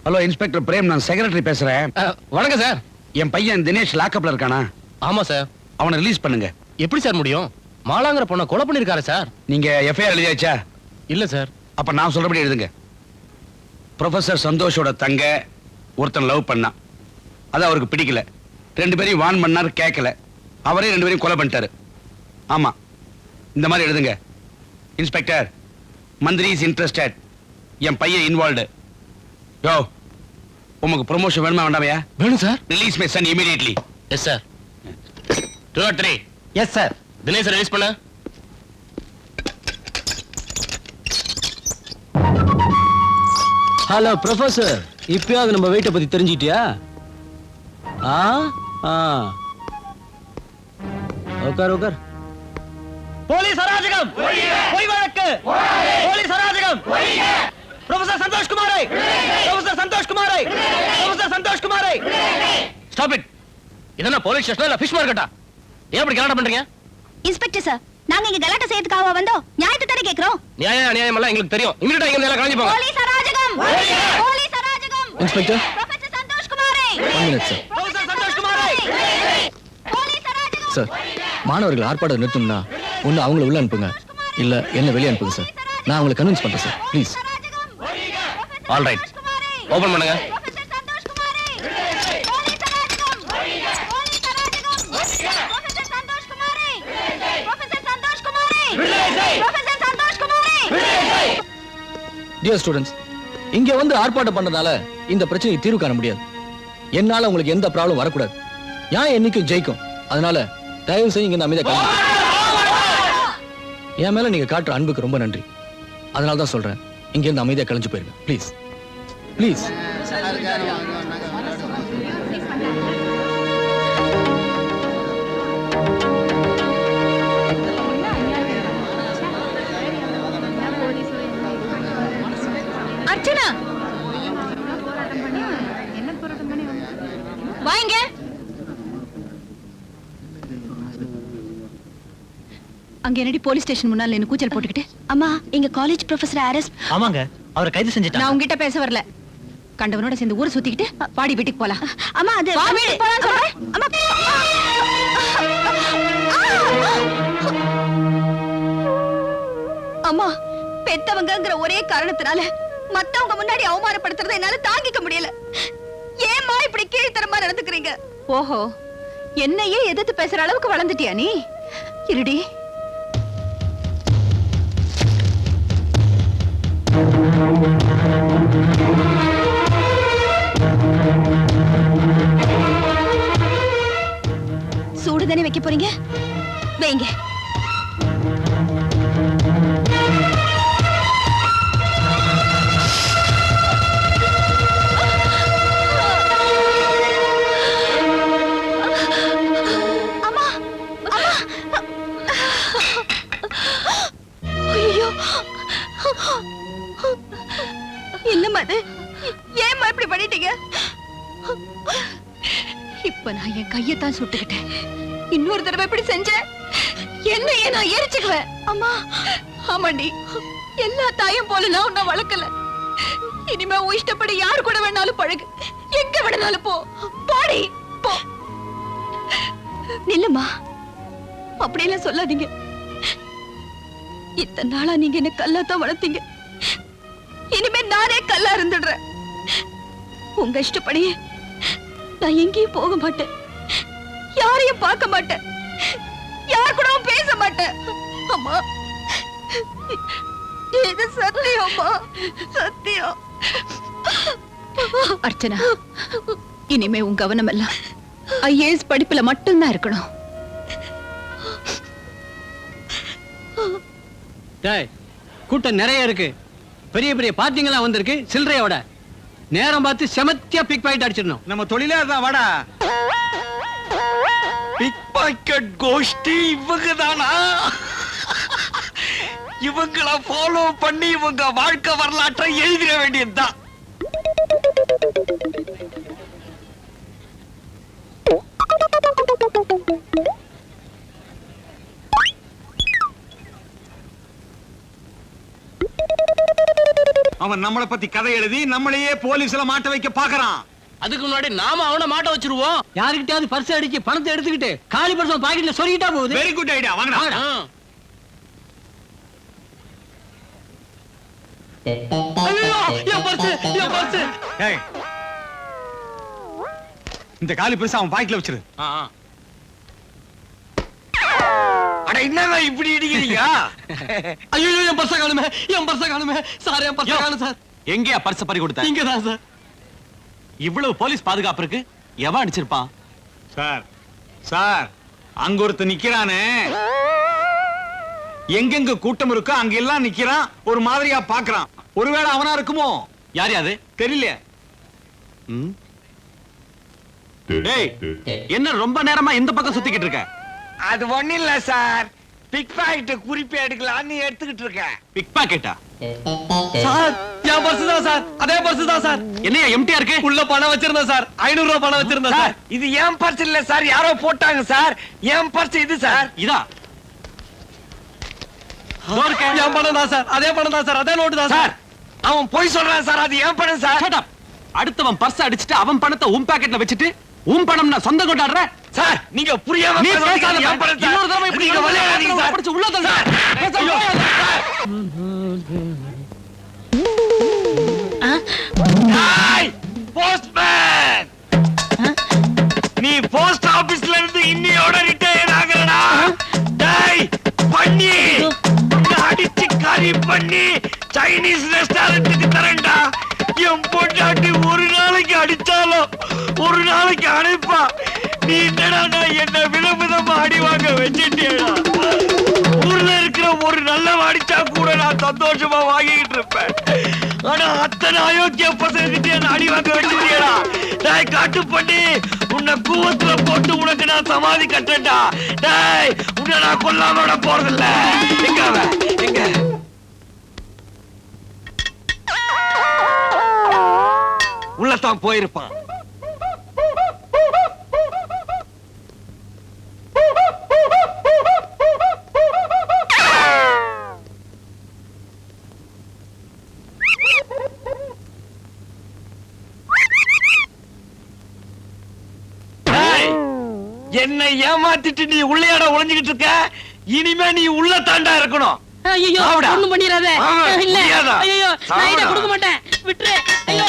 Hello inspector frame, நான் secretary பேசுறேன். வணக்கம் சார். என் பையன் தினேஷ் லாக்அப்ல இருக்கானா? ஆமா சார். அவனை ரிலீஸ் பண்ணுங்க. எப்படி சார் முடியும்? மாலாங்கிற பொண்ணை கொலை பண்ணிருக்காரு சார். நீங்க எஃப்ஐஆர் எழுதியாச்சா? இல்ல சார். அப்ப நான் சொல்றபடி எழுதுங்க. ப்ரொஃபசர் சந்தோஷோட தங்க ஒருத்தன் லவ் பண்ணா, அது அவருக்கு பிடிக்கல. 2 பேரையும் வான் பண்ணாரு, கேட்கல. அவரே 2 பேரையும் கொலை பண்ணிட்டாரு. ஆமா, இந்த மாதிரி எழுதுங்க. இன்ஸ்பெக்டர், மந்திரி இஸ் இன்ட்ரெஸ்டட். என் பையன் இன்வால்வ்டு. யோ, உங்களுக்கு ப்ரொமோஷன் வேணுமா வேண்டாமையா? வேணும் sir. Release my son immediately. Yes sir. 203. Yes sir. Dinesh release பண்ண. ஹலோ ப்ரொஃபசர், இப்பயாவது நம்ம வெயிட்ட பத்தி தெரிஞ்சிட்டியா? உட்கார் உட்கார். போலீஸ் அராஜகம், பொய் வழக்கு, போலீஸ் அராஜகம். ப்ரொஃபசர் சந்தோஷ் குமாரை, ப்ரொஃபசர் சந்தோஷ் குமாரை, ப்ரொஃபசர் சந்தோஷ் குமாரை. Stop it. இதென்ன போலீஸ் ஸ்டேஷனா இல்ல ஃபிஷ் மார்க்கெட்டா? ஏன் இப்படி கலாட்டா பண்றீங்க? இன்ஸ்பெக்டர் சார், நாங்க இங்க கலாட்டா செய்யறதுக்காக வந்தோம். நியாயத்தை தானே கேக்குறோம். நியாயம் எல்லாம் எங்களுக்கு தெரியும். இமிடியேட்டா இங்க எல்லாம் கலஞ்சி போங்க. போலீஸ் அராஜகம், போலீஸ் அராஜகம். இன்ஸ்பெக்டர், ப்ரொஃபசர் சந்தோஷ் குமாரை. 1 minute சார். ப்ரொஃபசர் சந்தோஷ் குமாரை. போலீஸ் அராஜகம். சார், மாணவர்கள் ஆர்ப்பாட்டம் நிறுத்தணும்னா ஒண்ணு அவங்கள உள்ள அனுப்புங்க, இல்ல என்ன வெளியே அனுப்புங்க சார். நான் அவங்களை கன்வின்ஸ் பண்றேன் sir, please. All right, open பண்ணுங்க. ப்ரொஃபசர் சந்தோஷ் குமாரை. போலீஸ் அராஜகம், போலீஸ் அராஜகம். ப்ரொஃபசர் சந்தோஷ் குமாரை, ப்ரொஃபசர் சந்தோஷ் குமாரை, ப்ரொஃபசர் சந்தோஷ் குமாரை. டியர் ஸ்டூடெண்ட்ஸ், இங்க வந்து ஆர்ப்பாட்டம் பண்றதால இந்த பிரச்சனைக்கு தீர்வு காண முடியாது. என்னால உங்களுக்கு எந்த ப்ராப்ளம் வரக்கூடாது. ஏன் என்னைக்கும் ஜெயிக்கும். அதனால தயவு செய்து இங்க அமைதியா கிளம்புங்க. என் மேல நீங்க காட்டுற அன்புக்கு ரொம்ப நன்றி. அதனால தான் சொல்றேன், இங்க இருந்து அமைதியா கலைஞ்சு போயிருங்க ப்ளீஸ், ப்ளீஸ். அர்ச்சனா, வாங்க. அங்க என்னடி போலீஸ் ஸ்டேஷன் முன்னால என்ன கூச்சல் போட்டுக்கிட்டு? அம்மா, எங்க காலேஜ் ப்ரொஃபசர் அரெஸ்ட். ஆமாங்க, அவரை கைது செஞ்சுட்டாங்க. நான் உங்ககிட்ட பேச வரல. கண்டவனோட சேர்ந்து ஊரை சுத்திக்கிட்டு பாடி வீட்டுக்கு போலாம். அம்மா, அது வா வீட்டுக்கு போலாம் சொல்றேன். அம்மா, அம்மா, பெத்தவங்கங்கிற ஒரே காரணத்தினால மத்தவங்க முன்னாடி அவமானப்படுத்துறதை என்னால தாங்கிக்க முடியல. ஏம்மா இப்படி கீழ்த்தரமா நடந்துக்கிறீங்க? ஓஹோ, என்னையே எதிர்த்து பேசுற அளவுக்கு வளர்ந்துட்டியா நீ? இருடி. சூடு தானே வைக்க போறீங்க? வைங்க. அம்மா, அம்மா. ஐயோ, என்னம்மா இது? ஏம்மா இப்படி பண்ணிட்டீங்க? இப்ப நான் என் கையத்தான் சுட்டுக்கிட்டேன். இன்னொரு தடவை இப்படி செஞ்சேன், என்னையே நான் எரிச்சுக்குவேன். அம்மா. ஆமாண்டி, எல்லா தாயும் போல நான் உன்னை வளர்க்கல. இனிமே உன் இஷ்டப்படி யாரு கூட வேணாலும் பழகு, எங்க வேணாலும் போ. போடி போ. நில்லுமா, அப்படியெல்லாம் சொல்லாதீங்க. இத்தனை நாளா நீங்க என்ன கல்லாத்தான் வளர்த்தீங்க. இனிமே நானே கல்லா இருந்துடுறேன். உங்க இஷ்டப்படியே நான் எங்கேயும் போக மாட்டேன், யாரையும் பார்க்க மாட்டேன், யார் கூடவும் பேச மாட்டேன். அம்மா, இது சத்தியம் அம்மா, சத்தியம். அர்ச்சனா, இனிமே உன் கவனம் எல்லாம் ஐஏஎஸ் படிப்புல மட்டும்தான் இருக்கணும். கூட்டம் நிறைய இருக்கு, பெரிய பெரிய பார்ட்டிங்கெல்லாம் வந்திருக்கு. சில்லறையோட நேரம் பார்த்து செமத்தியா பிக் பாக்கெட் அடிச்சிடணும். நம்ம தொழிலே அதான். வாடா, பிக் பாக்கெட் கோஷ்டி இவங்க தானா? இவங்கள ஃபாலோ பண்ணி இவங்க வாழ்க்கை வரலாற்றை எழுதிட வேண்டியதுதான். அவன் நம்மளை பத்தி கதை எழுதி நம்மளையே போலீஸ்ல மாட்ட வைக்க பாக்குறான். அதுக்கு முன்னாடி நாம அவனை மாட்ட வச்சிருவோம். யாருக்கிட்டாவது பர்ஸ் அடிச்சு பணத்தை எடுத்துக்கிட்டு காலி பர்ஸ் பாக்கெட்ல சொருகிட்டா போகுது. Very good idea. வாங்கடா. ஏய், இந்த காலி பர்ஸ் அவன் பாக்கெட்ல வச்சிரு. அட என்னங்க இப்படி இடிக்கிறீங்க? ஐயோ என் பர்ஸ காணுமே சார், என் பர்ஸ காணும் சார். எங்கயா பர்ஸ் பறி கொடுத்த? இங்கதான் சார். இவ்வளவு போலீஸ் பாதுகாப்பு இருக்கு, எவன் அடிச்சிருப்பான்? சார் சார், அங்க ஒருத்த நிக்கிறானே, எங்கெங்க கூட்டம் இருக்கோ அங்க எல்லாம் நிக்கிறான், ஒரு மாதிரியா பாக்குறான். ஒருவேளை அவனா இருக்குமோ? யார் அது தெரியல. டேய், என்ன ரொம்ப நேரமா இந்த பக்கம் சுத்திக்கிட்டு இருக்க? அது ஒண்ணு இல்ல சார், பிக் பாக்கெட் குறிப்பி எடுக்கலாம்னு எடுத்துக்கிட்டு இருக்கேன். பிக் பாக்கெட்டா? சார் என் பர்ஸ் தான் சார், அதே பர்ஸ் தான் சார். என்னையா எம்டியா இருக்கு? உள்ள பணம் வச்சிருந்தேன் சார், 500 ரூபாய் பணம் வச்சிருந்தேன் சார். இது என் பர்ஸ் இல்ல சார், யாரோ போட்டாங்க சார். என் பர்ஸ் இது சார். இதா? என் பணம் தான் சார், அதே பணம் தான் சார், அதே நோட்டு தான் சார். அவன் போய் சொல்றான் சார், அது என் பணம் சார். Shut up. அடுத்தவன் பர்ஸ் அடிச்சிட்டு அவன் பணத்தை உன் பாக்கெட்ல வச்சிட்டு உன் பணம் நான் சொந்தம் கொண்டாடுற? சார் நீங்க புரியாம நீ பேசுறீங்க, பேசாத. என் பணம் சார். இன்னொரு தடவை இப்படி நீங்க விளையாடாதீங்க சார். படிச்சு உள்ள தள்ளு. ஐயோ, ஏய், postman! நீ போஸ்ட் ஆபீஸ்ல இருந்து இன்னியோட ரிட்டையர் ஆகலடா. டேய் பண்ணி, உன்னை அடிச்சு கறி பண்ணி சைனீஸ் ரெஸ்டாரண்ட்டுக்கு தரேன்டா. என் பொண்டாட்டி ஒரு நாளைக்கு அடிச்சாலும் ஒரு நாளைக்கு அனுப்பா. நீ என்னடா என்ன விதவிதமா அடி வாங்க வச்சிட்டியடா. ஊர்ல இருக்கிற ஒரு நல்ல அடிச்சா கூட நான் சந்தோஷமா வாங்கிட்டு இருப்பேன். ஆனா அத்தனை அயோக்கிய பசங்கிட்டே என்ன அடி வாங்க வச்சிட்டியடா. டேய் காட்டு பண்ணி, உன்னை கூவத்துல போட்டு உனக்கு நான் சமாதி கட்டேன்டா. டேய் உன்னை நான் கொல்லாம விட போறதில்ல. எங்க அவன்? எங்க? உள்ளதான் போயிருப்பான். என்னை ஏமாத்திட்டு நீ உள்ளையாட ஒளிஞ்சுக்கிட்டு இருக்க. இனிமே நீ உள்ள தாண்டா இருக்கணும். ஐயோ சாவுடா. ஒண்ணும் பண்ணிராத. ஆமா, இல்ல முடியாதா? ஐயோ நான் இத சாவுடா. கொடுக்க மாட்டேன், விட்டுரு. ஐயோ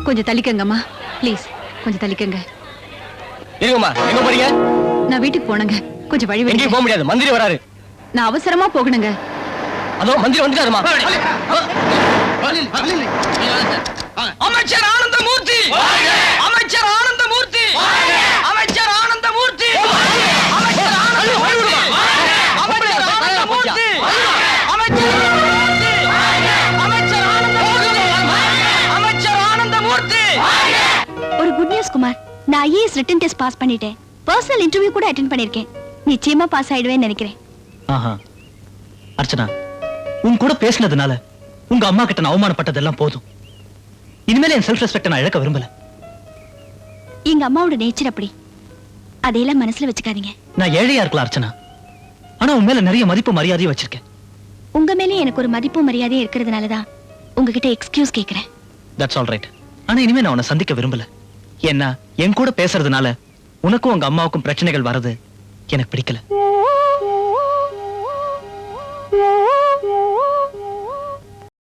கொஞ்சம் தள்ளிக்கங்கம்மா ப்ளீஸ், கொஞ்சம் தள்ளிக்கங்க. இருங்கம்மா, எங்க போறீங்க? நான் வீட்டுக்கு போனங்க, கொஞ்சம் வழி எங்கேயும் விடுங்க. போக முடியாது, மந்திரி வராரு. நான் அவசரமா போகணுங்க. அதோ மந்திரி வந்துட்டாருமா. அமைச்சர் ஆனந்தமூர்த்தி, அமைச்சர் ஆனந்தமூர்த்தி, அமைச்சர் ஆனந்தமூர்த்தி, அமைச்சர் ஆனந்தமூர்த்தி, அமைச்சர் ஆனந்தமூர்த்தி, அமைச்சர் ஆனந்தமூர்த்தி, அமைச்சர் ஆனந்தமூர்த்தி. ஒரு குட் நியூஸ் குமார், நான் ஐஏஎஸ் ரிட்டன் டெஸ்ட் பாஸ் பண்ணிட்டேன். பர்சனல் இன்டர்வியூ கூட அட்டெண்ட் பண்ணிருக்கேன். நிச்சயமா பாஸ் ஆயிடுவேன்னு நினைக்கிறேன். ஆஹா அர்ச்சனா, உன் கூட பேசினதுனால உங்க அம்மா கிட்ட நான் அவமானப்பட்டதெல்லாம் போதும். இனிமேல என் செல்ஃப் ரெஸ்பெக்ட் நான் இழக்க விரும்பல. எங்க அம்மாவோட நேச்சர் அப்படி, அதையெல்லாம் மனசுல வச்சுக்காதீங்க. நான் ஏழையா இருக்கலாம் அர்ச்சனா, ஆனா உன் மேல நிறைய மதிப்பு மரியாதையும் வச்சிருக்கேன். உங்க மேலே எனக்கு ஒரு மதிப்பு மரியாதையும் இருக்கிறதுனாலதான் உங்ககிட்ட எக்ஸ்கியூஸ் கேக்குறேன். That's all right. ஆனா இனிமே நான் உன்னை சந்திக்க விரும்பல. ஏன்னா என் கூட பேசுறதுனால உனக்கும் உங்க அம்மாவுக்கும் பிரச்சனைகள் வர்றது எனக்கு பிடிக்கல